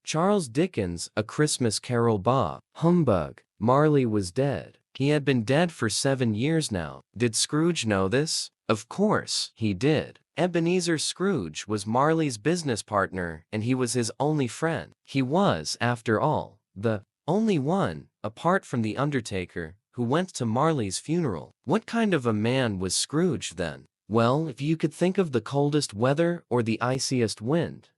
Charles Dickens, A Christmas Carol. Bob. Humbug. Marley was dead. He had been dead for 7 years now. Did Scrooge know this? Of course, he did. Ebenezer Scrooge was Marley's business partner, and he was his only friend. He was, after all, the only one, apart from the undertaker, who went to Marley's funeral. What kind of a man was Scrooge then? Well, if you could think of the coldest weather or the iciest wind,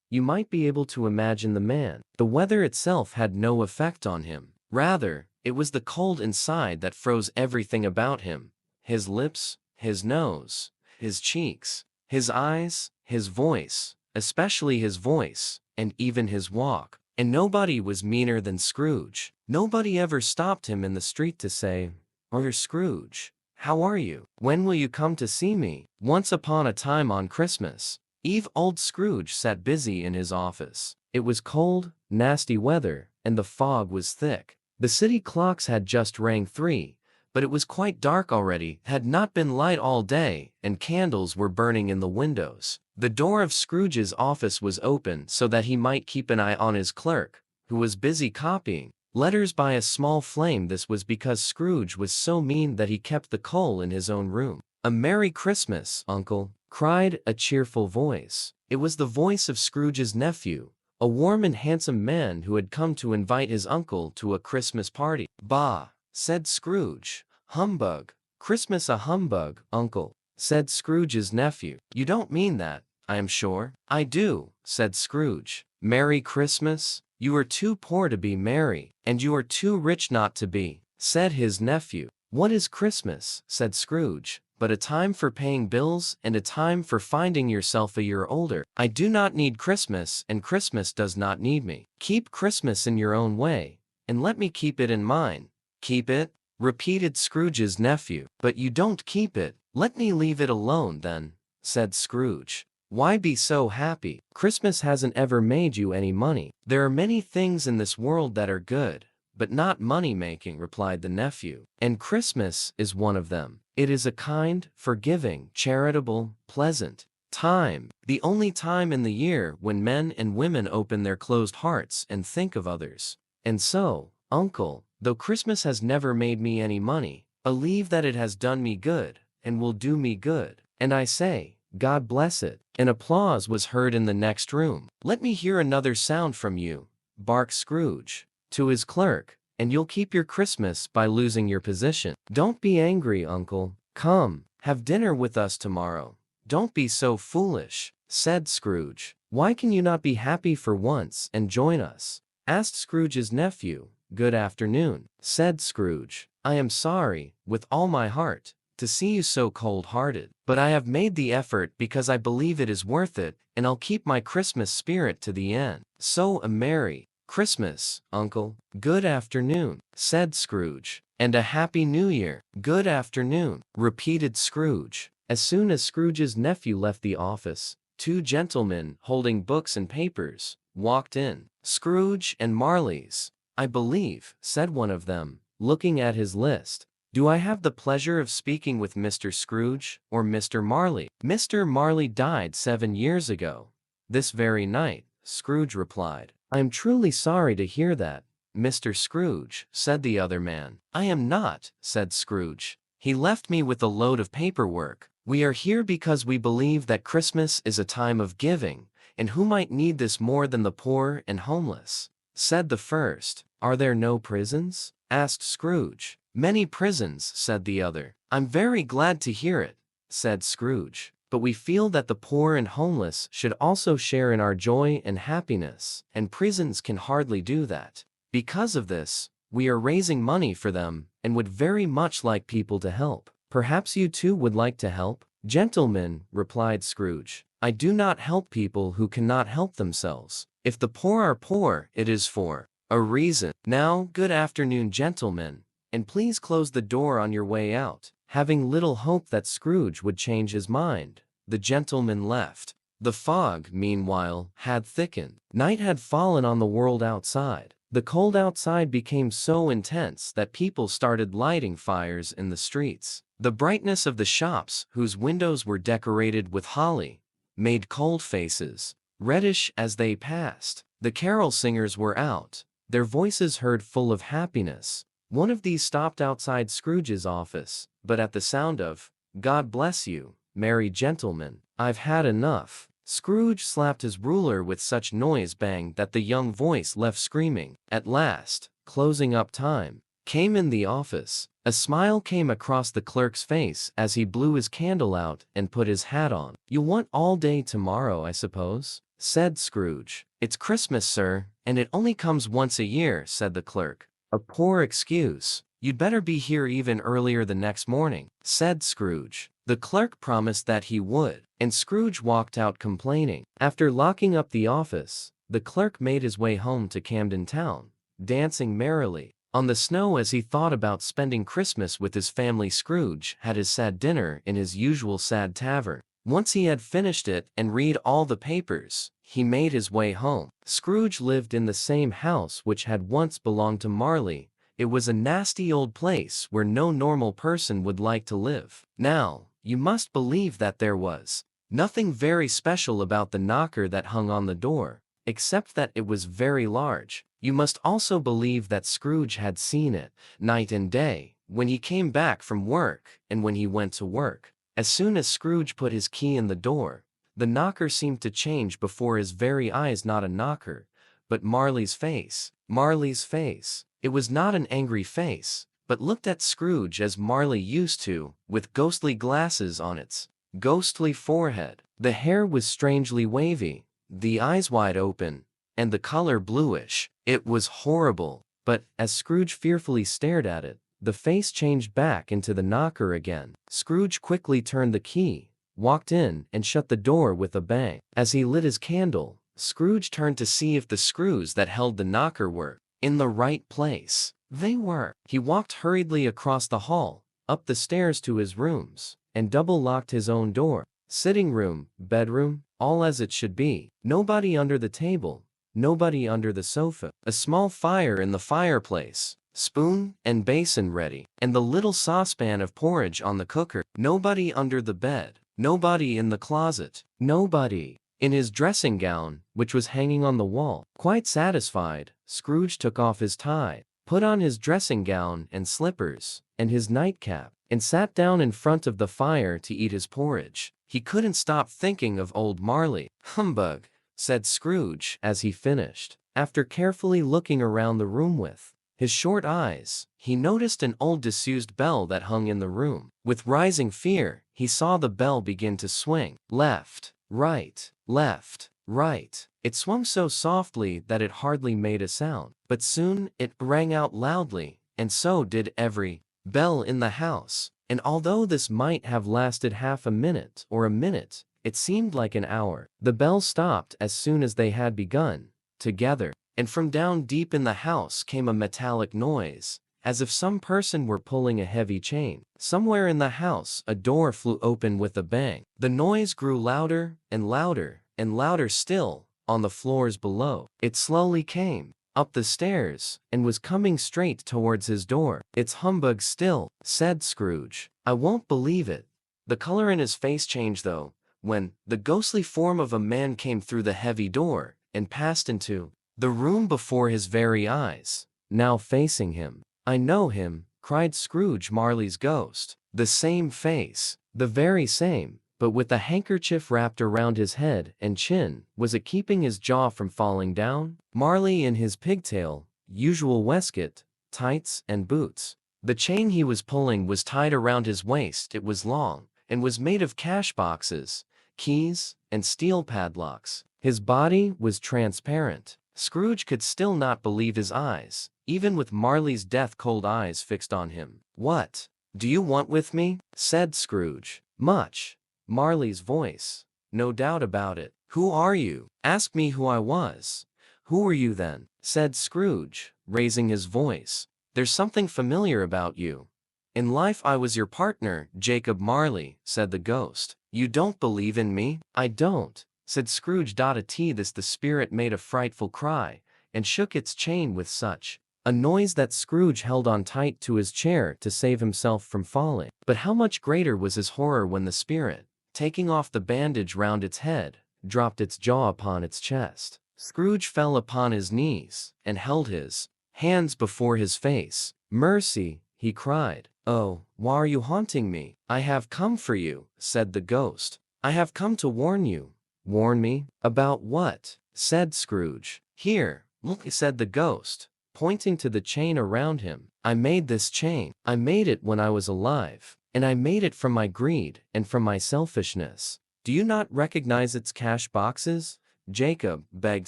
you might be able to imagine the man. The weather itself had no effect on him. Rather, it was the cold inside that froze everything about him. His lips, his nose, his cheeks, his eyes, his voice, especially his voice, and even his walk. And nobody was meaner than Scrooge. Nobody ever stopped him in the street to say, "Oh, Scrooge, how are you? When will you come to see me?" Once upon a time on Christmas Eve, old Scrooge sat busy in his office. It was cold, nasty weather, and the fog was thick. The city clocks had just rang 3, but it was quite dark already, had not been light all day, and candles were burning in the windows. The door of Scrooge's office was open so that he might keep an eye on his clerk, who was busy copying letters by a small flame. This was because Scrooge was so mean that he kept the coal in his own room. "A Merry Christmas, Uncle," cried a cheerful voice. It was the voice of Scrooge's nephew, a warm and handsome man who had come to invite his uncle to a Christmas party. "Bah," said Scrooge. "Humbug. Christmas a humbug, Uncle," said Scrooge's nephew. "You don't mean that, I am sure." "I do," said Scrooge. "Merry Christmas? You are too poor to be merry, and you are too rich not to be," said his nephew. "What is Christmas?" said Scrooge. "But a time for paying bills and a time for finding yourself a year older. I do not need Christmas, and Christmas does not need me. Keep Christmas in your own way, and let me keep it in mine." "Keep it?" repeated Scrooge's nephew. "But you don't keep it." "Let me leave it alone, then," said Scrooge. "Why be so happy? Christmas hasn't ever made you any money." "There are many things in this world that are good, but not money-making," replied the nephew. "And Christmas is one of them. It is a kind, forgiving, charitable, pleasant time. The only time in the year when men and women open their closed hearts and think of others. And so, Uncle, though Christmas has never made me any money, believe that it has done me good, and will do me good. And I say, God bless it." An applause was heard in the next room. "Let me hear another sound from you," barked Scrooge to his clerk, "and you'll keep your Christmas by losing your position." "Don't be angry, Uncle. Come, have dinner with us tomorrow." "Don't be so foolish," said Scrooge. "Why can you not be happy for once and join us?" asked Scrooge's nephew. "Good afternoon," said Scrooge. "I am sorry, with all my heart, to see you so cold-hearted. But I have made the effort because I believe it is worth it, and I'll keep my Christmas spirit to the end. So a Merry Christmas, Uncle." "Good afternoon," said Scrooge. "And a Happy New Year." "Good afternoon," repeated Scrooge. As soon as Scrooge's nephew left the office, 2 gentlemen holding books and papers walked in. "Scrooge and Marley's, I believe," said one of them, looking at his list. "Do I have the pleasure of speaking with Mr. Scrooge or Mr. Marley?" "Mr. Marley died 7 years ago, this very night," Scrooge replied. "I am truly sorry to hear that, Mr. Scrooge," said the other man. "I am not," said Scrooge. "He left me with a load of paperwork. We are here because we believe that Christmas is a time of giving, and who might need this more than the poor and homeless?" said the first. "Are there no prisons?" asked Scrooge. "Many prisons," said the other. "I'm very glad to hear it," said Scrooge. "But we feel that the poor and homeless should also share in our joy and happiness, and prisons can hardly do that. Because of this, we are raising money for them, and would very much like people to help. Perhaps you too would like to help?" "Gentlemen," replied Scrooge, "I do not help people who cannot help themselves. If the poor are poor, it is for a reason. Now, good afternoon, gentlemen, and please close the door on your way out." Having little hope that Scrooge would change his mind, the gentlemen left. The fog, meanwhile, had thickened. Night had fallen on the world outside. The cold outside became so intense that people started lighting fires in the streets. The brightness of the shops, whose windows were decorated with holly, made cold faces reddish as they passed. The carol singers were out, their voices heard full of happiness. One of these stopped outside Scrooge's office, but at the sound of, "God bless you, merry gentlemen, I've had enough," Scrooge slapped his ruler with such noise bang that the young voice left screaming. At last, closing up time came in the office. A smile came across the clerk's face as he blew his candle out and put his hat on. "You'll want all day tomorrow, I suppose?" said Scrooge. "It's Christmas, sir, and it only comes once a year," said the clerk. "A poor excuse. You'd better be here even earlier the next morning," said Scrooge. The clerk promised that he would, and Scrooge walked out complaining. After locking up the office, the clerk made his way home to Camden Town, dancing merrily on the snow as he thought about spending Christmas with his family. Scrooge had his sad dinner in his usual sad tavern. Once he had finished it and read all the papers, he made his way home. Scrooge lived in the same house which had once belonged to Marley. It was a nasty old place where no normal person would like to live. Now, you must believe that there was nothing very special about the knocker that hung on the door, except that it was very large. You must also believe that Scrooge had seen it, night and day, when he came back from work and when he went to work. As soon as Scrooge put his key in the door, the knocker seemed to change before his very eyes. Not a knocker, but Marley's face. Marley's face. It was not an angry face, but looked at Scrooge as Marley used to, with ghostly glasses on its ghostly forehead. The hair was strangely wavy, the eyes wide open, and the color bluish. It was horrible, but as Scrooge fearfully stared at it, the face changed back into the knocker again. Scrooge quickly turned the key, walked in, and shut the door with a bang. As he lit his candle, Scrooge turned to see if the screws that held the knocker were in the right place. They were. He walked hurriedly across the hall, up the stairs to his rooms, and double-locked his own door. Sitting room, bedroom, all as it should be. Nobody under the table, nobody under the sofa. A small fire in the fireplace, spoon and basin ready, and the little saucepan of porridge on the cooker. Nobody under the bed, nobody in the closet, nobody in his dressing gown, which was hanging on the wall. Quite satisfied, Scrooge took off his tie, put on his dressing gown and slippers, and his nightcap, and sat down in front of the fire to eat his porridge. He couldn't stop thinking of old Marley. "Humbug," said Scrooge as he finished. After carefully looking around the room with his short eyes, he noticed an old disused bell that hung in the room. With rising fear, he saw the bell begin to swing. Left, right, left, right. It swung so softly that it hardly made a sound, but soon it rang out loudly, and so did every bell in the house. And although this might have lasted half a minute or a minute, it seemed like an hour. The bells stopped as soon as they had begun, together, and from down deep in the house came a metallic noise, as if some person were pulling a heavy chain. Somewhere in the house a door flew open with a bang. The noise grew louder and louder and louder still, on the floors below. It slowly came up the stairs, and was coming straight towards his door. "It's humbug still," said Scrooge. "I won't believe it." The color in his face changed though, when the ghostly form of a man came through the heavy door, and passed into the room before his very eyes, now facing him. "I know him," cried Scrooge. "Marley's ghost. The same face, the very same, but with a handkerchief wrapped around his head and chin. Was it keeping his jaw from falling down? Marley in his pigtail, usual waistcoat, tights and boots. The chain he was pulling was tied around his waist. It was long, and was made of cash boxes, keys, and steel padlocks. His body was transparent." Scrooge could still not believe his eyes, even with Marley's death-cold eyes fixed on him. "What do you want with me?" said Scrooge. "Much." Marley's voice. "No doubt about it. Who are you?" "Ask me who I was." "Who are you then?" said Scrooge, raising his voice. "There's something familiar about you. In life I was your partner, Jacob Marley," said the ghost. "You don't believe in me?" "I don't," said Scrooge. At this the spirit made a frightful cry, and shook its chain with such a noise that Scrooge held on tight to his chair to save himself from falling. But how much greater was his horror when the spirit, taking off the bandage round its head, dropped its jaw upon its chest. Scrooge fell upon his knees, and held his hands before his face. "Mercy!" he cried. "Oh, why are you haunting me?" "I have come for you," said the ghost. "I have come to warn you." "Warn me? About what?" said Scrooge. "Here, look," said the ghost, pointing to the chain around him. "I made this chain. I made it when I was alive, and I made it from my greed and from my selfishness. Do you not recognize its cash boxes?" "Jacob," begged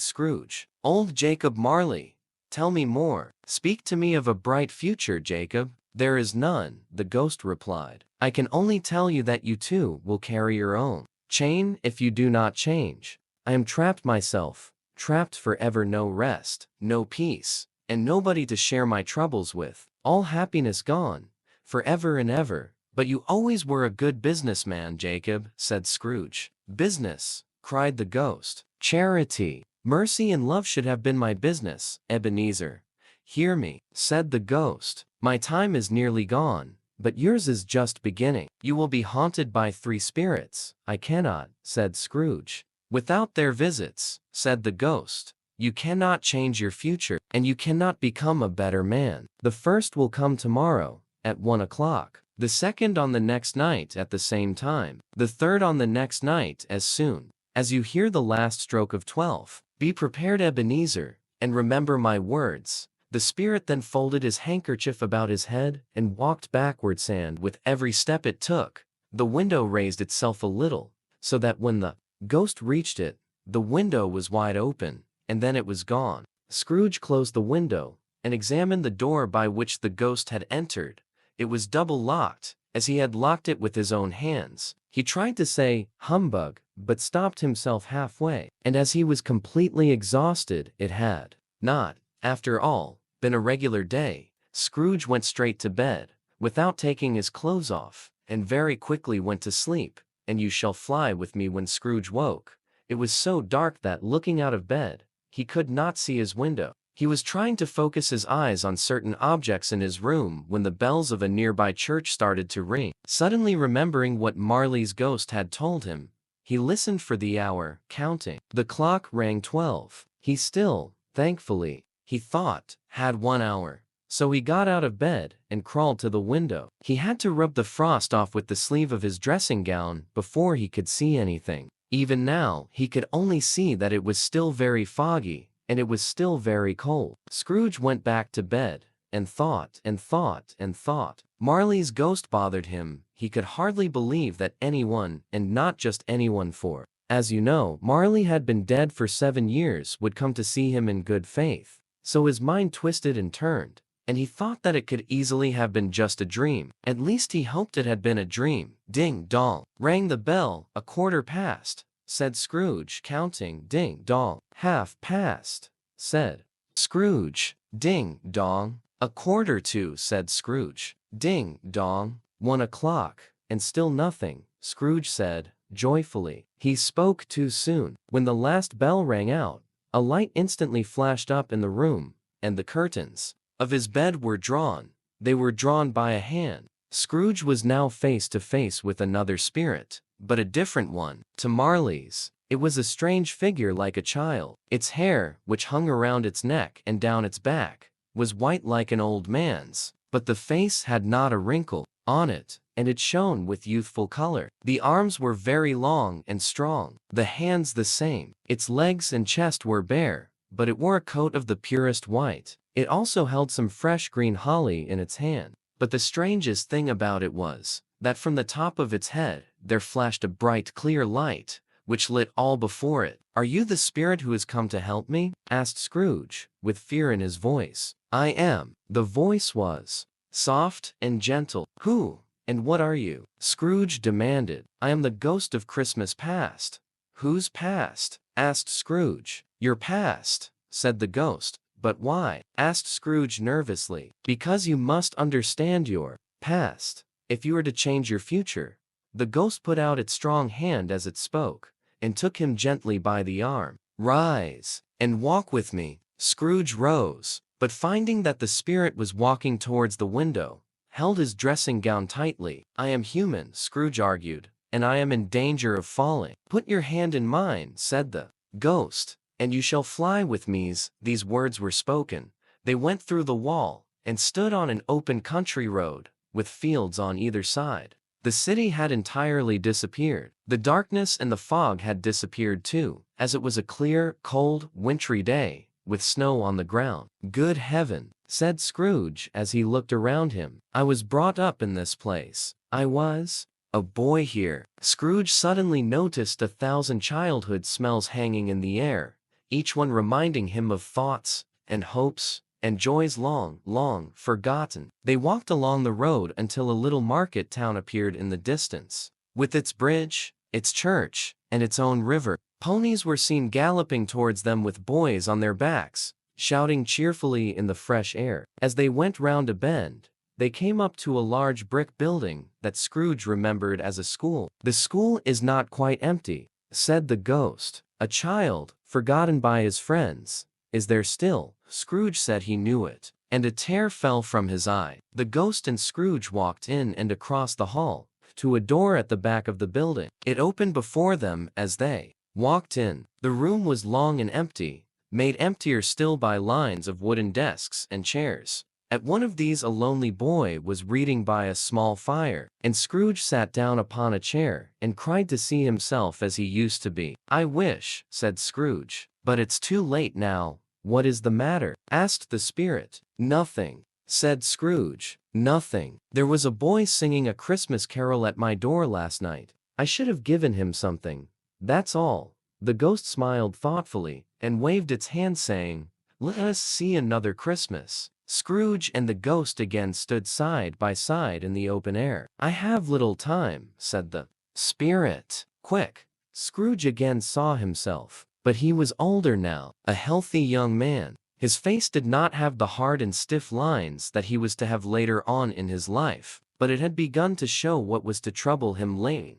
Scrooge. "Old Jacob Marley, tell me more. Speak to me of a bright future, Jacob." "There is none," the ghost replied. "I can only tell you that you too will carry your own chain if you do not change. I am trapped myself, trapped forever, no rest, no peace, and nobody to share my troubles with. All happiness gone, forever and ever." "But you always were a good businessman, Jacob," said Scrooge. "Business!" cried the ghost. "Charity, mercy, and love should have been my business, Ebenezer. Hear me," said the ghost. "My time is nearly gone, but yours is just beginning. You will be haunted by 3 spirits." "I cannot," said Scrooge. "Without their visits," said the ghost, "you cannot change your future, and you cannot become a better man. The first will come tomorrow, at 1 o'clock. The second on the next night at the same time. The third on the next night as soon as you hear the last stroke of 12. Be prepared, Ebenezer, and remember my words." The spirit then folded his handkerchief about his head and walked backwards, and with every step it took, the window raised itself a little, so that when the ghost reached it, the window was wide open, and then it was gone. Scrooge closed the window, and examined the door by which the ghost had entered. It was double locked, as he had locked it with his own hands. He tried to say, "Humbug," but stopped himself halfway, and as he was completely exhausted, it had not, after all, been a regular day. Scrooge went straight to bed, without taking his clothes off, and very quickly went to sleep. And you shall fly with me. When Scrooge woke, it was so dark that, looking out of bed, he could not see his window. He was trying to focus his eyes on certain objects in his room when the bells of a nearby church started to ring. Suddenly remembering what Marley's ghost had told him, he listened for the hour, counting. The clock rang 12. He still, thankfully, he thought, had 1 hour. So he got out of bed and crawled to the window. He had to rub the frost off with the sleeve of his dressing gown before he could see anything. Even now, he could only see that it was still very foggy, and it was still very cold. Scrooge went back to bed, and thought, and thought, and thought. Marley's ghost bothered him. He could hardly believe that anyone, and not just anyone, for, as you know, Marley had been dead for 7 years, would come to see him in good faith. So his mind twisted and turned, and he thought that it could easily have been just a dream. At least he hoped it had been a dream. Ding dong. Rang the bell. 1/4 past, said Scrooge, counting. Ding dong. 1/2 past, said Scrooge. Ding dong. 1/4 to, said Scrooge. Ding dong. 1 o'clock, and still nothing, Scrooge said, joyfully. He spoke too soon. When the last bell rang out, a light instantly flashed up in the room, and the curtains of his bed were drawn. They were drawn by a hand. Scrooge was now face to face with another spirit, but a different one. To Marley's, it was a strange figure like a child. Its hair, which hung around its neck and down its back, was white like an old man's, but the face had not a wrinkle on it, and it shone with youthful color. The arms were very long and strong, the hands the same. Its legs and chest were bare, but it wore a coat of the purest white. It also held some fresh green holly in its hand. But the strangest thing about it was that from the top of its head there flashed a bright clear light, which lit all before it. "Are you the spirit who has come to help me?" asked Scrooge, with fear in his voice. "I am." The voice was soft and gentle. "Who and what are you?" Scrooge demanded. "I am the ghost of Christmas past." "Whose past?" asked Scrooge. "Your past," said the ghost. "But why?" asked Scrooge nervously. "Because you must understand your past, if you are to change your future." The ghost put out its strong hand as it spoke, and took him gently by the arm. "Rise, and walk with me." Scrooge rose, but finding that the spirit was walking towards the window, held his dressing gown tightly. "I am human," Scrooge argued, "and I am in danger of falling." "Put your hand in mine," said the ghost, and you shall fly with me's." These words were spoken. They went through the wall, and stood on an open country road, with fields on either side. The city had entirely disappeared. The darkness and the fog had disappeared too, as it was a clear, cold, wintry day, with snow on the ground. "Good heaven," said Scrooge as he looked around him. "I was brought up in this place. I was a boy here." Scrooge suddenly noticed 1,000 childhood smells hanging in the air, each one reminding him of thoughts and hopes and joys long, long forgotten. They walked along the road until a little market town appeared in the distance, with its bridge, its church, and its own river. Ponies were seen galloping towards them with boys on their backs, shouting cheerfully in the fresh air. As they went round a bend, they came up to a large brick building that Scrooge remembered as a school. "The school is not quite empty," said the ghost. "A child, forgotten by his friends, is there still." Scrooge said he knew it, and a tear fell from his eye. The ghost and Scrooge walked in and across the hall, to a door at the back of the building. It opened before them as they walked in. The room was long and empty, made emptier still by lines of wooden desks and chairs. At one of these a lonely boy was reading by a small fire, and Scrooge sat down upon a chair and cried to see himself as he used to be. "I wish," said Scrooge, "but it's too late now." "What is the matter?" asked the spirit. "Nothing," said Scrooge. "Nothing. There was a boy singing a Christmas carol at my door last night. I should have given him something. That's all." The ghost smiled thoughtfully, and waved its hand saying, "Let us see another Christmas." Scrooge and the ghost again stood side by side in the open air. "I have little time," said the spirit. "Quick." Scrooge again saw himself, but he was older now, a healthy young man. His face did not have the hard and stiff lines that he was to have later on in his life, but it had begun to show what was to trouble him later: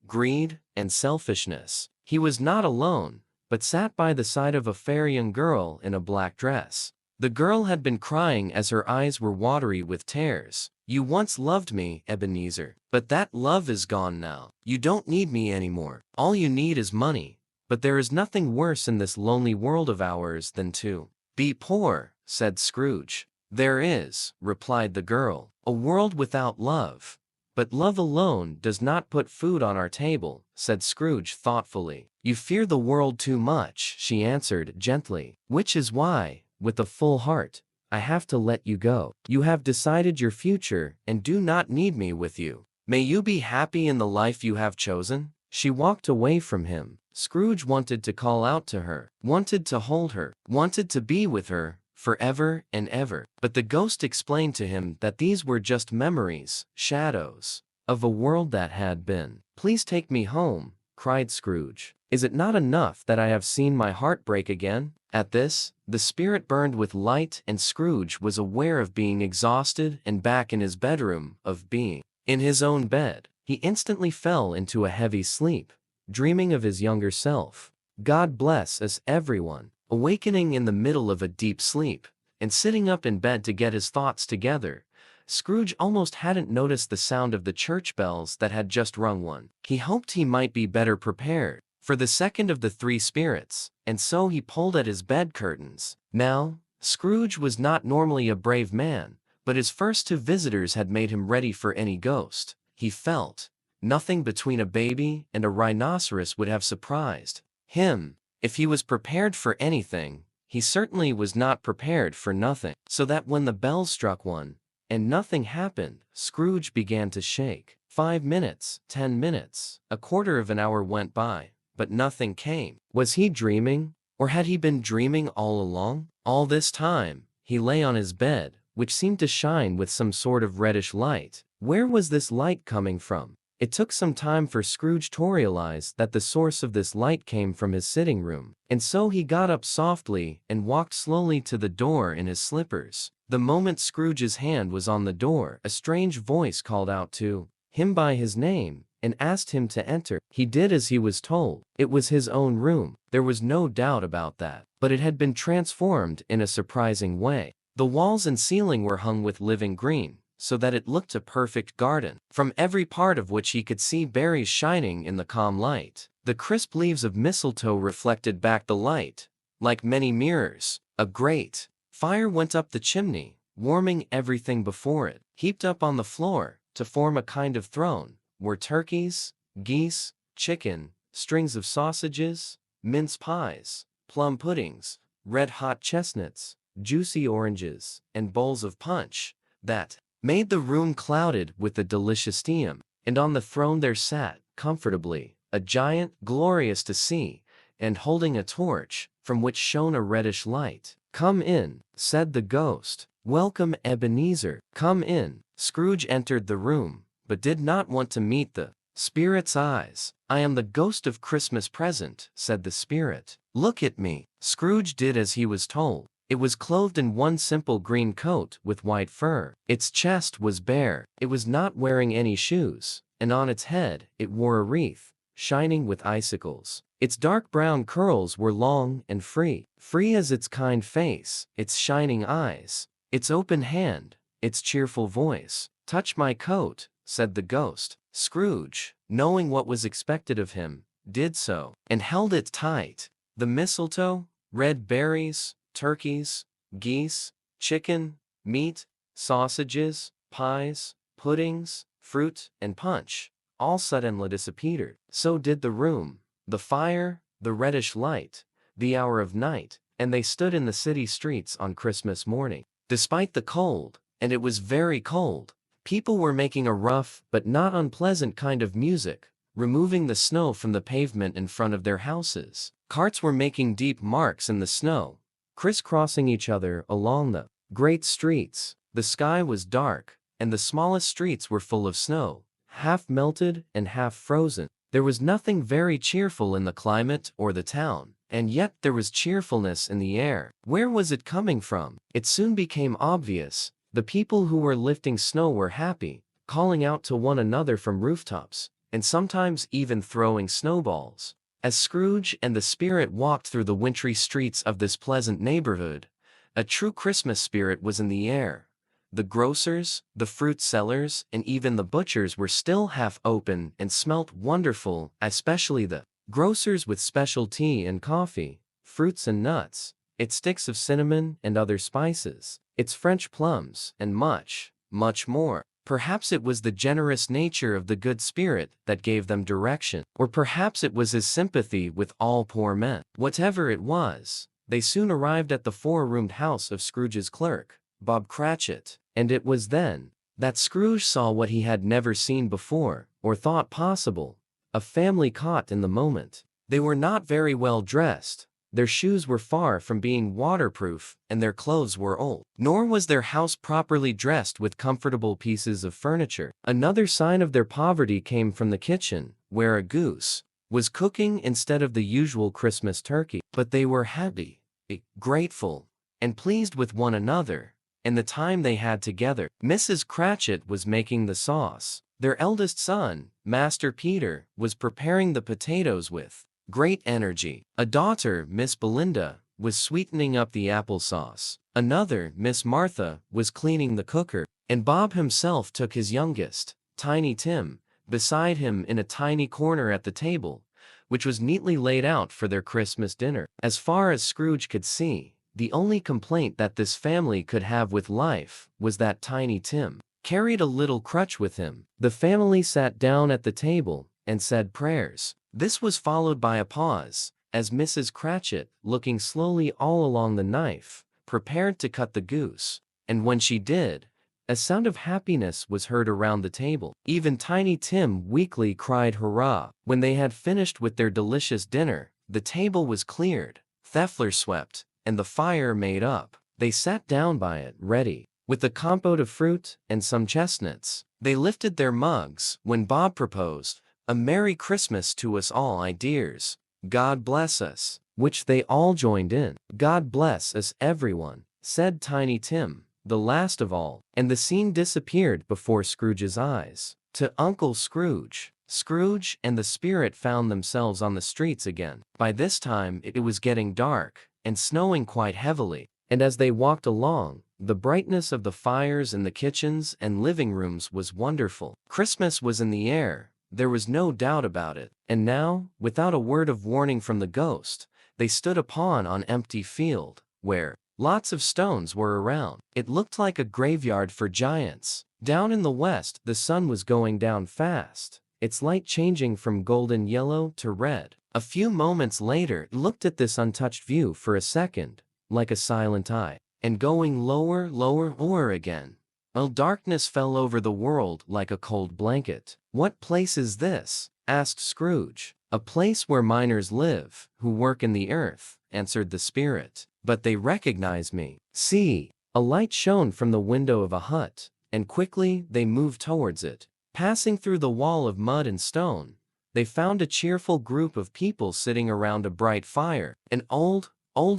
greed and selfishness. He was not alone, but sat by the side of a fair young girl in a black dress. The girl had been crying as her eyes were watery with tears. "You once loved me, Ebenezer, but that love is gone now. You don't need me anymore. All you need is money. But there is nothing worse in this lonely world of ours than to be poor," said Scrooge. "There is," replied the girl, "a world without love. But love alone does not put food on our table," said Scrooge thoughtfully. "You fear the world too much," she answered gently, "which is why, with a full heart, I have to let you go. You have decided your future and do not need me with you. May you be happy in the life you have chosen." She walked away from him. Scrooge wanted to call out to her, wanted to hold her, wanted to be with her forever and ever. But the ghost explained to him that these were just memories, shadows, of a world that had been. "Please take me home," cried Scrooge. "Is it not enough that I have seen my heart break again?" At this, the spirit burned with light, and Scrooge was aware of being exhausted and back in his bedroom, of being in his own bed. He instantly fell into a heavy sleep, dreaming of his younger self. God bless us, everyone. Awakening in the middle of a deep sleep, and sitting up in bed to get his thoughts together, Scrooge almost hadn't noticed the sound of the church bells that had just rung one. He hoped he might be better prepared for the second of the three spirits, and so he pulled at his bed curtains. Now, Scrooge was not normally a brave man, but his first two visitors had made him ready for any ghost. He felt nothing between a baby and a rhinoceros would have surprised him. If he was prepared for anything, he certainly was not prepared for nothing. So that when the bells struck one, and nothing happened, Scrooge began to shake. 5 minutes, 10 minutes, a quarter of an hour went by, but nothing came. Was he dreaming, or had he been dreaming all along? All this time, he lay on his bed, which seemed to shine with some sort of reddish light. Where was this light coming from? It took some time for Scrooge to realize that the source of this light came from his sitting room, and so he got up softly and walked slowly to the door in his slippers. The moment Scrooge's hand was on the door, a strange voice called out to him by his name, and asked him to enter. He did as he was told. It was his own room, there was no doubt about that, but it had been transformed in a surprising way. The walls and ceiling were hung with living green, so that it looked a perfect garden, from every part of which he could see berries shining in the calm light. The crisp leaves of mistletoe reflected back the light, Like many mirrors, a great fire went up the chimney, warming everything before it. Heaped up on the floor, to form a kind of throne, were turkeys, geese, chicken, strings of sausages, mince pies, plum puddings, red-hot chestnuts, juicy oranges, and bowls of punch, that made the room clouded with a delicious steam. And on the throne there sat, comfortably, a giant, glorious to see, and holding a torch, from which shone a reddish light. "Come in," said the ghost. "Welcome, Ebenezer. Come in." Scrooge entered the room, but did not want to meet the spirit's eyes. "I am the ghost of Christmas present," said the spirit. "Look at me." Scrooge did as he was told. It was clothed in one simple green coat with white fur. Its chest was bare. It was not wearing any shoes, and on its head it wore a wreath, shining with icicles. Its dark brown curls were long and free as its kind face, its shining eyes, its open hand, its cheerful voice. "Touch my coat," said the ghost. Scrooge, knowing what was expected of him, did so, and held it tight. The mistletoe, red berries, turkeys, geese, chicken, meat, sausages, pies, puddings, fruit, and punch, all suddenly disappeared. So did the room, the fire, the reddish light, the hour of night, and they stood in the city streets on Christmas morning. Despite the cold, and it was very cold, people were making a rough but not unpleasant kind of music, removing the snow from the pavement in front of their houses. Carts were making deep marks in the snow, crisscrossing each other along the great streets. The sky was dark, and the smallest streets were full of snow, half melted and half frozen. There was nothing very cheerful in the climate or the town, and yet there was cheerfulness in the air. Where was it coming from? It soon became obvious. The people who were lifting snow were happy, calling out to one another from rooftops, and sometimes even throwing snowballs. As Scrooge and the spirit walked through the wintry streets of this pleasant neighborhood, a true Christmas spirit was in the air. The grocers, the fruit sellers, and even the butchers were still half open and smelt wonderful, especially the grocers with special tea and coffee, fruits and nuts, its sticks of cinnamon and other spices, its French plums, and much, much more. Perhaps it was the generous nature of the good spirit that gave them direction, or perhaps it was his sympathy with all poor men. Whatever it was, they soon arrived at the four-roomed house of Scrooge's clerk, Bob Cratchit, and it was then that Scrooge saw what he had never seen before, or thought possible, a family caught in the moment. They were not very well dressed, their shoes were far from being waterproof, and their clothes were old. Nor was their house properly dressed with comfortable pieces of furniture. Another sign of their poverty came from the kitchen, where a goose was cooking instead of the usual Christmas turkey. But they were happy, grateful, and pleased with one another, and the time they had together. Mrs. Cratchit was making the sauce. Their eldest son, Master Peter, was preparing the potatoes with great energy. A daughter, Miss Belinda, was sweetening up the applesauce. Another, Miss Martha, was cleaning the cooker, and Bob himself took his youngest, Tiny Tim, beside him in a tiny corner at the table, which was neatly laid out for their Christmas dinner. As far as Scrooge could see, the only complaint that this family could have with life was that Tiny Tim carried a little crutch with him. The family sat down at the table and said prayers. This was followed by a pause, as Mrs. Cratchit, looking slowly all along the knife, prepared to cut the goose, and when she did, a sound of happiness was heard around the table. Even Tiny Tim weakly cried hurrah. When they had finished with their delicious dinner, the table was cleared, Theffler swept, and the fire made up. They sat down by it, ready, with a compote of fruit and some chestnuts. They lifted their mugs, when Bob proposed, "A Merry Christmas to us all, my dears. God bless us," which they all joined in. "God bless us, everyone," said Tiny Tim, the last of all, and the scene disappeared before Scrooge's eyes. To Uncle Scrooge, Scrooge and the spirit found themselves on the streets again. By this time it was getting dark, and snowing quite heavily, and as they walked along, the brightness of the fires in the kitchens and living rooms was wonderful. Christmas was in the air. There was no doubt about it. And now, without a word of warning from the ghost, they stood upon an empty field, where lots of stones were around. It looked like a graveyard for giants. Down in the west, the sun was going down fast, its light changing from golden yellow to red. A few moments later, it looked at this untouched view for a second, like a silent eye, and going lower, lower again. Well, darkness fell over the world like a cold blanket. "What place is this?" asked Scrooge. "A place where miners live, who work in the earth," answered the spirit. "But they recognize me. See!" A light shone from the window of a hut, and quickly they moved towards it. Passing through the wall of mud and stone, they found a cheerful group of people sitting around a bright fire. An old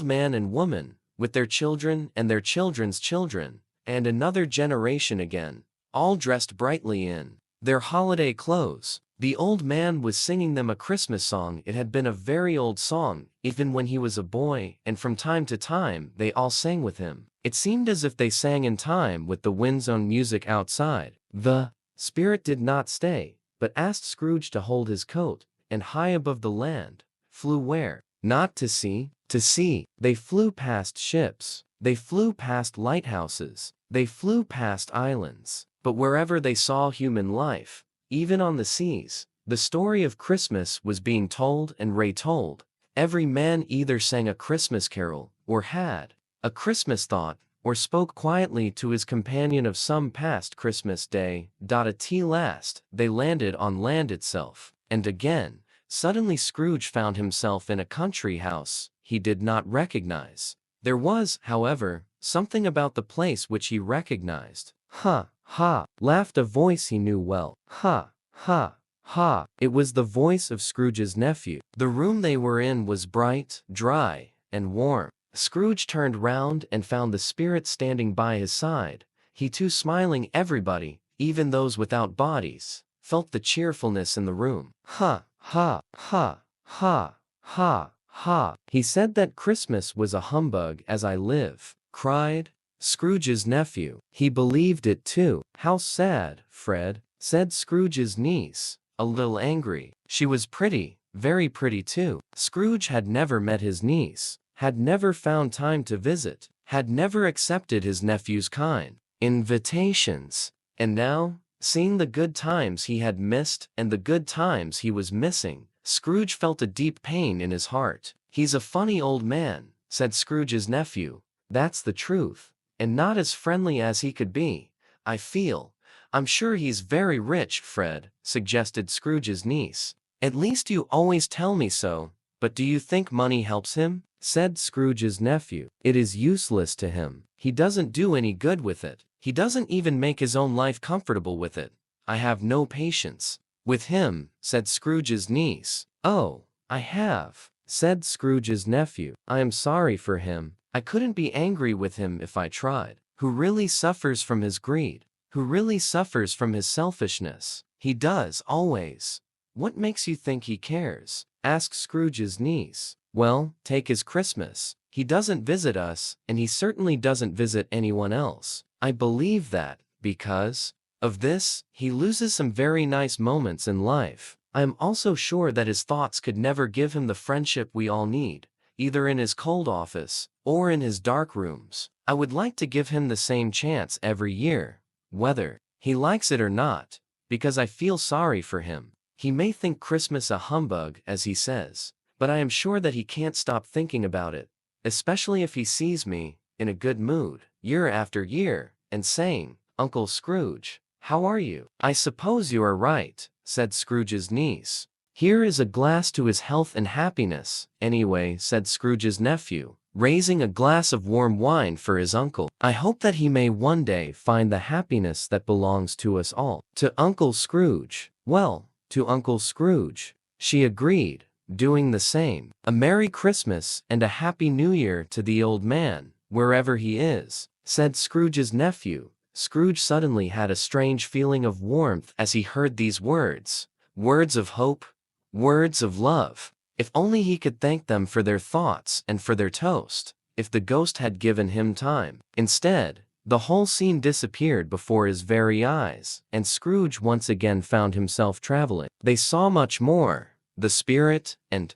man and woman, with their children and their children's children, and another generation again, all dressed brightly in their holiday clothes. The old man was singing them a Christmas song. It had been a very old song, even when he was a boy, and from time to time they all sang with him. It seemed as if they sang in time with the wind's own music outside. The spirit did not stay, but asked Scrooge to hold his coat, and high above the land, flew where? Not to sea. To sea. They flew past ships. They flew past lighthouses. They flew past islands. But wherever they saw human life, even on the seas, the story of Christmas was being told and retold. Every man either sang a Christmas carol, or had a Christmas thought, or spoke quietly to his companion of some past Christmas day. At last, they landed on land itself. And again, suddenly Scrooge found himself in a country house he did not recognize. There was, however, something about the place which he recognized. "Ha, ha!" laughed a voice he knew well. "Ha, ha, ha!" It was the voice of Scrooge's nephew. The room they were in was bright, dry, and warm. Scrooge turned round and found the spirit standing by his side. He too smiling. Everybody, even those without bodies, felt the cheerfulness in the room. "Ha, ha, ha, ha, ha, ha!" "He said that Christmas was a humbug, as I live," cried Scrooge's nephew. "He believed it too." "How sad, Fred," said Scrooge's niece, a little angry. She was pretty, very pretty too. Scrooge had never met his niece, had never found time to visit, had never accepted his nephew's kind invitations. And now, seeing the good times he had missed and the good times he was missing, Scrooge felt a deep pain in his heart. "He's a funny old man," said Scrooge's nephew. "That's the truth. And not as friendly as he could be, I feel." "I'm sure he's very rich, Fred," suggested Scrooge's niece. "At least you always tell me so. But do you think money helps him?" said Scrooge's nephew. "It is useless to him. He doesn't do any good with it. He doesn't even make his own life comfortable with it. I have no patience with him," said Scrooge's niece. "Oh, I have," said Scrooge's nephew. "I am sorry for him. I couldn't be angry with him if I tried. Who really suffers from his greed? Who really suffers from his selfishness? He does, always." "What makes you think he cares?" asked Scrooge's niece. "Well, take his Christmas. He doesn't visit us, and he certainly doesn't visit anyone else. I believe that, because of this, he loses some very nice moments in life. I am also sure that his thoughts could never give him the friendship we all need, either in his cold office or in his dark rooms. I would like to give him the same chance every year, whether he likes it or not, because I feel sorry for him. He may think Christmas a humbug, as he says, but I am sure that he can't stop thinking about it, especially if he sees me, in a good mood, year after year, and saying, 'Uncle Scrooge, how are you?'" "I suppose you are right," said Scrooge's niece. "Here is a glass to his health and happiness, anyway," said Scrooge's nephew, raising a glass of warm wine for his uncle. "I hope that he may one day find the happiness that belongs to us all." "To Uncle Scrooge." "Well, to Uncle Scrooge," she agreed, doing the same. "A Merry Christmas and a Happy New Year to the old man, wherever he is," said Scrooge's nephew. Scrooge suddenly had a strange feeling of warmth as he heard these words. Words of hope, words of love. If only he could thank them for their thoughts and for their toast. If the ghost had given him time. Instead, the whole scene disappeared before his very eyes, and Scrooge once again found himself traveling. They saw much more, the spirit and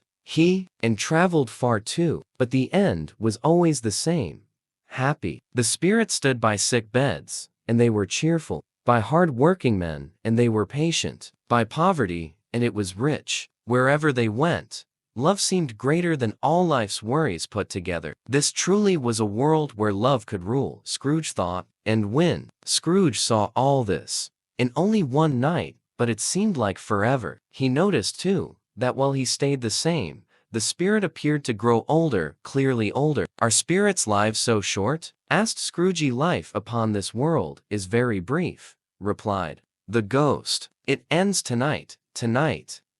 and traveled far too, but the end was always the same. Happy. The spirit stood by sick beds, and they were cheerful. By hard-working men, and they were patient. By poverty, and it was rich. Wherever they went, love seemed greater than all life's worries put together. This truly was a world where love could rule, Scrooge thought. And when Scrooge saw all this, in only one night, but it seemed like forever, he noticed too, that while he stayed the same, the spirit appeared to grow older, clearly older. Are spirits' lives so short? Asked Scrooge. Life upon this world is very brief, replied the ghost. It ends tonight,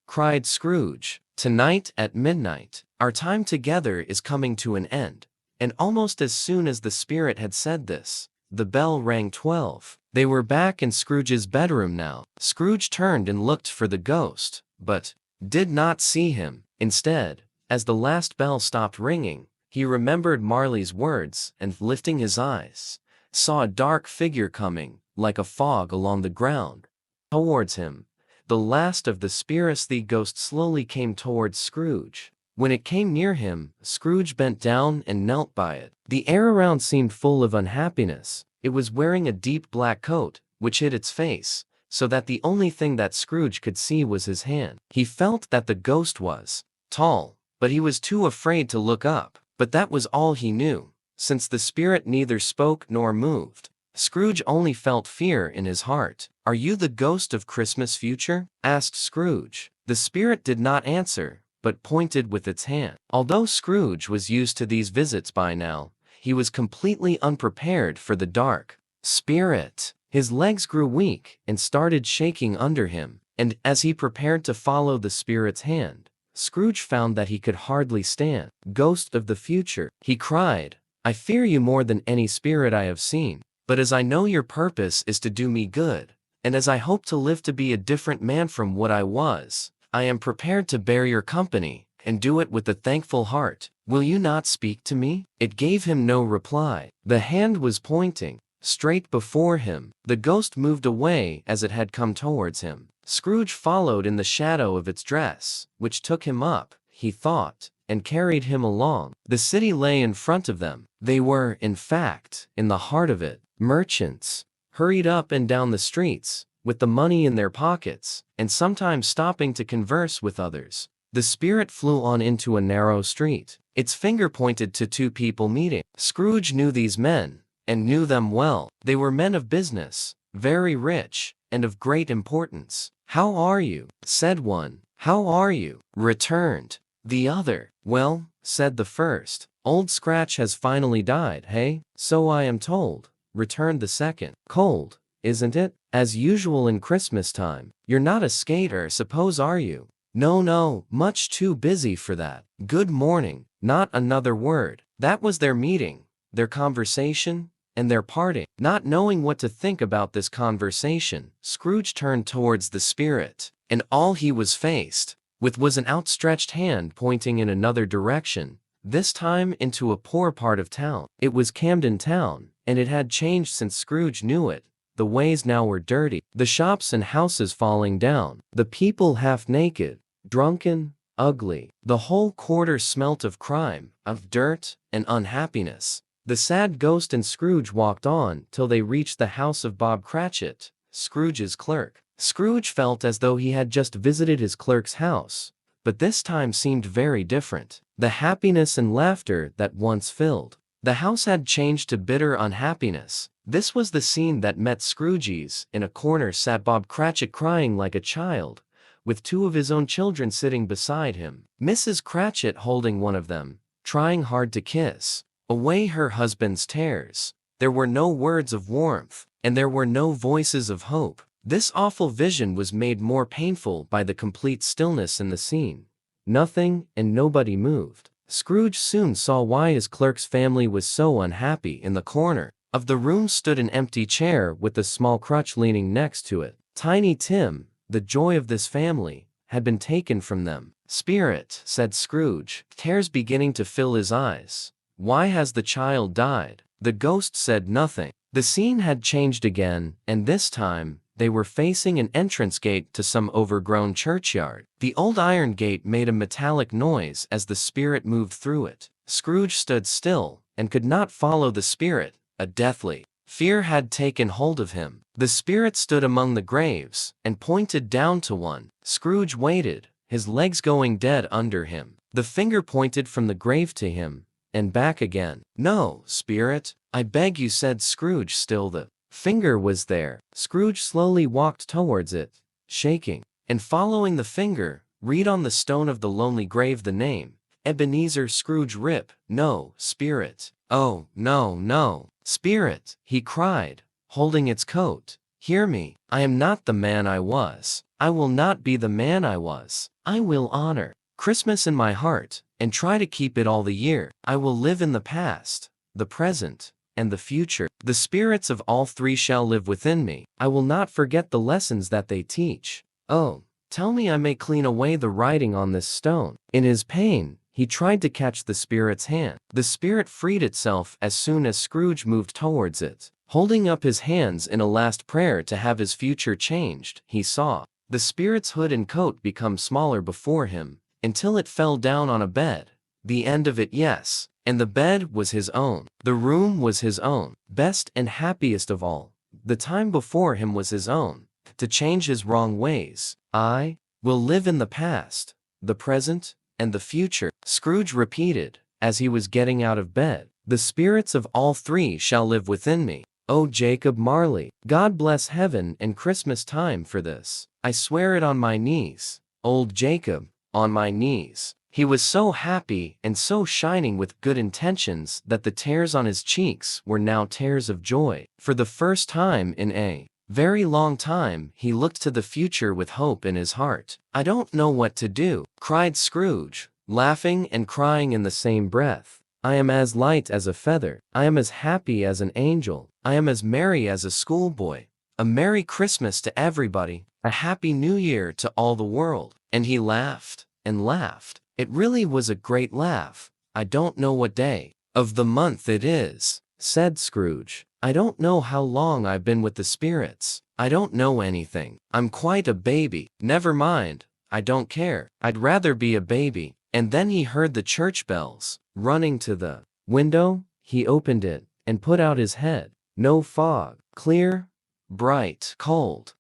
cried Scrooge. Tonight at midnight. Our time together is coming to an end. And almost as soon as the spirit had said this, the bell rang 12. They were back in Scrooge's bedroom now. Scrooge turned and looked for the ghost, but did not see him. Instead, as the last bell stopped ringing, he remembered Marley's words and, lifting his eyes, saw a dark figure coming, like a fog along the ground, towards him. The last of the spirits, the ghost, slowly came towards Scrooge. When it came near him, Scrooge bent down and knelt by it. The air around seemed full of unhappiness. It was wearing a deep black coat, which hid its face, so that the only thing that Scrooge could see was his hand. He felt that the ghost was tall, but he was too afraid to look up. But that was all he knew, since the spirit neither spoke nor moved. Scrooge only felt fear in his heart. "Are you the ghost of Christmas future?" asked Scrooge. The spirit did not answer, but pointed with its hand. Although Scrooge was used to these visits by now, he was completely unprepared for the dark spirit. His legs grew weak and started shaking under him, and as he prepared to follow the spirit's hand, Scrooge found that he could hardly stand. "Ghost of the future," he cried, "I fear you more than any spirit I have seen. But as I know your purpose is to do me good, and as I hope to live to be a different man from what I was, I am prepared to bear your company, and do it with a thankful heart. Will you not speak to me?" It gave him no reply. The hand was pointing straight before him. The ghost moved away as it had come towards him. Scrooge followed in the shadow of its dress, which took him up, he thought, and carried him along. The city lay in front of them. They were, in fact, in the heart of it. Merchants hurried up and down the streets, with the money in their pockets, and sometimes stopping to converse with others. The spirit flew on into a narrow street. Its finger pointed to two people meeting. Scrooge knew these men, and knew them well. They were men of business, very rich, and of great importance. "How are you?" said one. "How are you?" returned the other. "Well," said the first, "Old Scratch has finally died, hey?" "So I am told," returned the second. "Cold, isn't it? As usual in Christmas time. You're not a skater, suppose, are you?" No, much too busy for that." "Good morning." Not another word. That was their meeting, their conversation, and their parting. Not knowing what to think about this conversation, Scrooge turned towards the spirit, and all he was faced with was an outstretched hand pointing in another direction, this time into a poor part of town. It was Camden Town, and it had changed since Scrooge knew it. The ways now were dirty, the shops and houses falling down, the people half naked, drunken, ugly. The whole quarter smelt of crime, of dirt, and unhappiness. The sad ghost and Scrooge walked on till they reached the house of Bob Cratchit, Scrooge's clerk. Scrooge felt as though he had just visited his clerk's house, but this time seemed very different. The happiness and laughter that once filled the house had changed to bitter unhappiness. This was the scene that met Scrooge's. In a corner sat Bob Cratchit crying like a child, with two of his own children sitting beside him. Mrs. Cratchit holding one of them, trying hard to kiss away her husband's tears. There were no words of warmth, and there were no voices of hope. This awful vision was made more painful by the complete stillness in the scene. Nothing and nobody moved. Scrooge soon saw why his clerk's family was so unhappy. In the corner of the room stood an empty chair with a small crutch leaning next to it. Tiny Tim, the joy of this family, had been taken from them. "Spirit," said Scrooge, tears beginning to fill his eyes, "why has the child died?" The ghost said nothing. The scene had changed again, and this time, They were facing an entrance gate to some overgrown churchyard. The old iron gate made a metallic noise as the spirit moved through it. Scrooge stood still, and could not follow the spirit. A deathly fear had taken hold of him. The spirit stood among the graves, and pointed down to one. Scrooge waited, his legs going dead under him. The finger pointed from the grave to him, and back again. "No, spirit, I beg you," said Scrooge. Still the finger was there. Scrooge slowly walked towards it, shaking, and following the finger, read on the stone of the lonely grave the name, Ebenezer Scrooge Rip. "No, spirit. Oh, no, no, spirit," he cried, holding its coat. "Hear me. I am not the man I was. I will not be the man I was. I will honor Christmas in my heart, and try to keep it all the year. I will live in the past, the present, and the future. The spirits of all three shall live within me. I will not forget the lessons that they teach. Oh, tell me I may clean away the writing on this stone." In his pain, he tried to catch the spirit's hand. The spirit freed itself as soon as Scrooge moved towards it. Holding up his hands in a last prayer to have his future changed, he saw the spirit's hood and coat become smaller before him, until it fell down on a bed. The end of it, yes. And the bed was his own. The room was his own. Best and happiest of all, the time before him was his own. To change his wrong ways. "I will live in the past, the present, and the future," Scrooge repeated, as he was getting out of bed. "The spirits of all three shall live within me." Oh, Jacob Marley, God bless heaven and Christmas time for this. I swear it on my knees. Old Jacob, on my knees. He was so happy and so shining with good intentions that the tears on his cheeks were now tears of joy. For the first time in a very long time, he looked to the future with hope in his heart. "I don't know what to do," cried Scrooge, laughing and crying in the same breath. "I am as light as a feather. I am as happy as an angel. I am as merry as a schoolboy. A Merry Christmas to everybody. A Happy New Year to all the world." And he laughed and laughed. It really was a great laugh. "I don't know what day of the month it is," said Scrooge. "I don't know how long I've been with the spirits. I don't know anything. I'm quite a baby." "Never mind. I don't care. I'd rather be a baby." And then he heard the church bells. Running to the window, he opened it, and put out his head. No fog. Clear, bright, cold,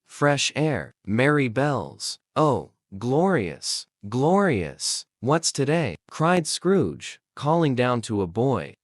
fresh air. Merry bells. "Oh, glorious, glorious. What's today?" cried Scrooge, calling down to a boy.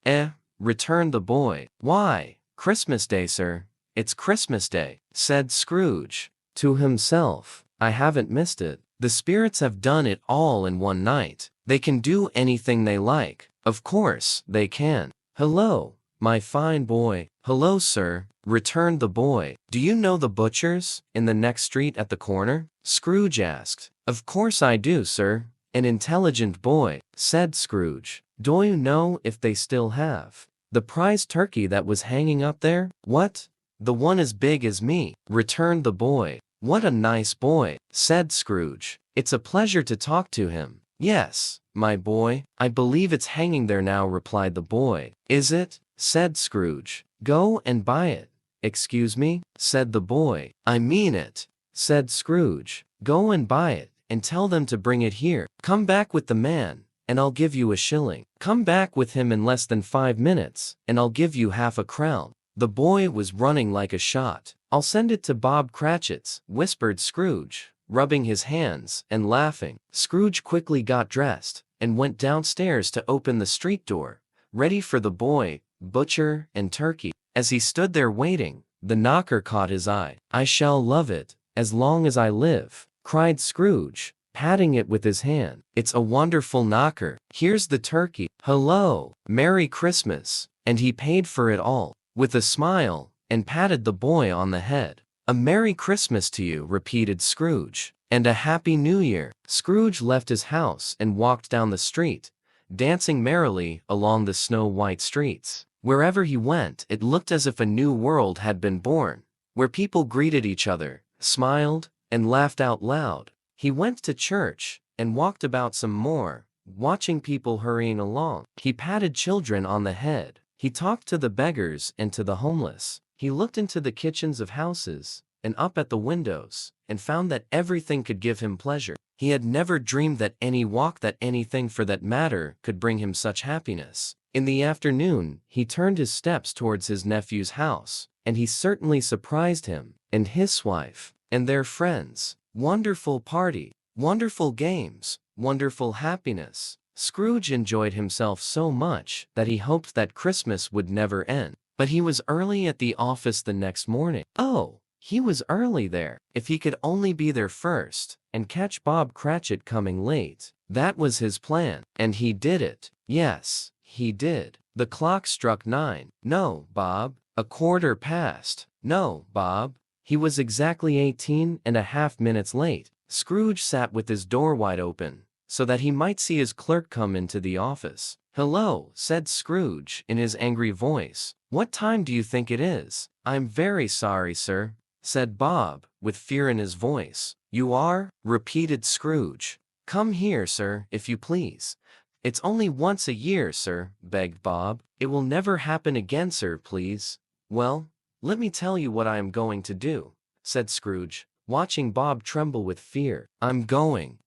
Returned the boy. "Why, Christmas Day, sir. It's Christmas Day," said Scrooge to himself. "I haven't missed it. The spirits have done it all in one night. They can do anything they like. Of course, they can." "Hello, my fine boy." "Hello, sir," returned the boy. "Do you know the butcher's in the next street at the corner?" Scrooge asked. "Of course I do, sir." "An intelligent boy," said Scrooge. "Do you know if they still have the prize turkey that was hanging up there?" "What? The one as big as me," returned the boy. "What a nice boy," said Scrooge. "It's a pleasure to talk to him." "Yes, my boy, I believe it's hanging there now," replied the boy. "Is it?" said Scrooge. "Go and buy it." "Excuse me," said the boy. "I mean it," said Scrooge. "Go and buy it, and tell them to bring it here. Come back with the man, and I'll give you a shilling. Come back with him in less than 5 minutes, and I'll give you half a crown." The boy was running like a shot. "I'll send it to Bob Cratchit's," whispered Scrooge, rubbing his hands and laughing. Scrooge quickly got dressed, and went downstairs to open the street door, ready for the boy, butcher, and turkey. As he stood there waiting, the knocker caught his eye. "I shall love it, as long as I live," cried Scrooge, patting it with his hand. "It's a wonderful knocker. Here's the turkey. Hello, Merry Christmas." And he paid for it all, with a smile, and patted the boy on the head. "A Merry Christmas to you," repeated Scrooge. "And a Happy New Year." Scrooge left his house and walked down the street, dancing merrily along the snow-white streets. Wherever he went, it looked as if a new world had been born, where people greeted each other, smiled, and laughed out loud. He went to church, and walked about some more, watching people hurrying along. He patted children on the head. He talked to the beggars and to the homeless. He looked into the kitchens of houses, and up at the windows, and found that everything could give him pleasure. He had never dreamed that any walk, that anything for that matter, could bring him such happiness. In the afternoon, he turned his steps towards his nephew's house, and he certainly surprised him, and his wife, and their friends. Wonderful party, wonderful games, wonderful happiness. Scrooge enjoyed himself so much that he hoped that Christmas would never end. But he was early at the office the next morning. Oh, he was early there. If he could only be there first, and catch Bob Cratchit coming late. That was his plan, and he did it. Yes, he did. The clock struck 9. No, Bob. A quarter past. No, Bob. He was exactly 18.5 minutes late. Scrooge sat with his door wide open, so that he might see his clerk come into the office. "Hello," said Scrooge in his angry voice. "What time do you think it is?" "I'm very sorry, sir," said Bob, with fear in his voice. "You are?" repeated Scrooge. "Come here, sir, if you please." "It's only once a year, sir," begged Bob. "It will never happen again, sir, please." "Well, let me tell you what I am going to do," said Scrooge, watching Bob tremble with fear. I'm going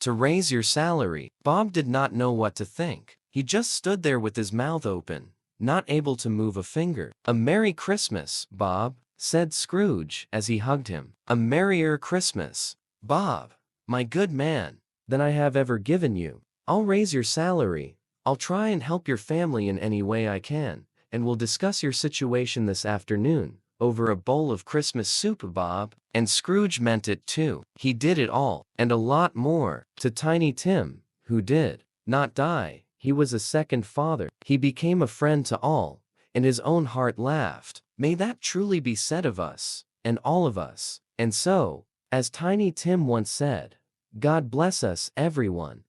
to raise your salary." Bob did not know what to think. He just stood there with his mouth open, not able to move a finger. "A Merry Christmas, Bob," said Scrooge as he hugged him. "A merrier Christmas, Bob, my good man, than I have ever given you. I'll raise your salary. I'll try and help your family in any way I can, and we'll discuss your situation this afternoon over a bowl of Christmas soup, Bob." And Scrooge meant it too. He did it all, and a lot more, to Tiny Tim, who did not die. He was a second father. He became a friend to all, and his own heart laughed. May that truly be said of us, and all of us. And so, as Tiny Tim once said, God bless us, everyone.